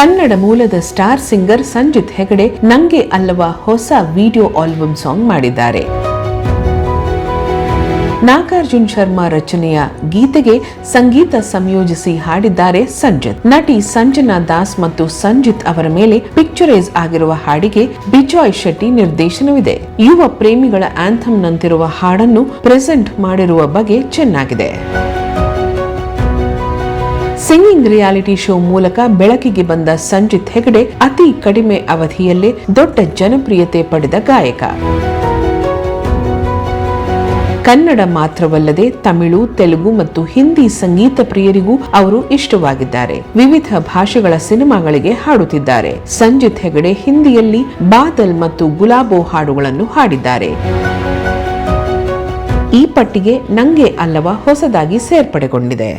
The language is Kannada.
ಕನ್ನಡ ಮೂಲದ ಸ್ಟಾರ್ ಸಿಂಗರ್ ಸಂಜಿತ್ ಹೆಗಡೆ ನಂಗೆ ಅಲ್ಲವ ಹೊಸ ವಿಡಿಯೋ ಆಲ್ಬಮ್ ಸಾಂಗ್ ಮಾಡಿದ್ದಾರೆ. ನಾಗಾರ್ಜುನ್ ಶರ್ಮಾ ರಚನೆಯ ಗೀತೆಗೆ ಸಂಗೀತ ಸಂಯೋಜಿಸಿ ಹಾಡಿದ್ದಾರೆ ಸಂಜಿತ್. ನಟಿ ಸಂಜನಾ ದಾಸ್ ಮತ್ತು ಸಂಜಿತ್ ಅವರ ಮೇಲೆ ಪಿಕ್ಚರೈಸ್ ಆಗಿರುವ ಹಾಡಿಗೆ ಬಿಜಾಯ್ ಶೆಟ್ಟಿ ನಿರ್ದೇಶನವಿದೆ. ಯುವ ಪ್ರೇಮಿಗಳ ಆಂಥಮ್ ನಂತಿರುವ ಹಾಡನ್ನು ಪ್ರೆಸೆಂಟ್ ಮಾಡಿರುವ ಬಗೆ ಚೆನ್ನಾಗಿದೆ. ಸಿಂಗಿಂಗ್ ರಿಯಾಲಿಟಿ ಶೋ ಮೂಲಕ ಬೆಳಕಿಗೆ ಬಂದ ಸಂಜಿತ್ ಹೆಗಡೆ ಅತಿ ಕಡಿಮೆ ಅವಧಿಯಲ್ಲೇ ದೊಡ್ಡ ಜನಪ್ರಿಯತೆ ಪಡೆದ ಗಾಯಕ. ಕನ್ನಡ ಮಾತ್ರವಲ್ಲದೆ ತಮಿಳು, ತೆಲುಗು ಮತ್ತು ಹಿಂದಿ ಸಂಗೀತ ಪ್ರಿಯರಿಗೂ ಅವರು ಇಷ್ಟವಾಗಿದ್ದಾರೆ. ವಿವಿಧ ಭಾಷೆಗಳ ಸಿನಿಮಾಗಳಿಗೆ ಹಾಡುತ್ತಿದ್ದಾರೆ. ಸಂಜಿತ್ ಹೆಗಡೆ ಹಿಂದಿಯಲ್ಲಿ ಬಾದಲ್ ಮತ್ತು ಗುಲಾಬೋ ಹಾಡುಗಳನ್ನು ಹಾಡಿದ್ದಾರೆ. ಈ ಪಟ್ಟಿಗೆ ನಂಗೆ ಅಲ್ಲವ ಹೊಸದಾಗಿ ಸೇರ್ಪಡೆಗೊಂಡಿದೆ.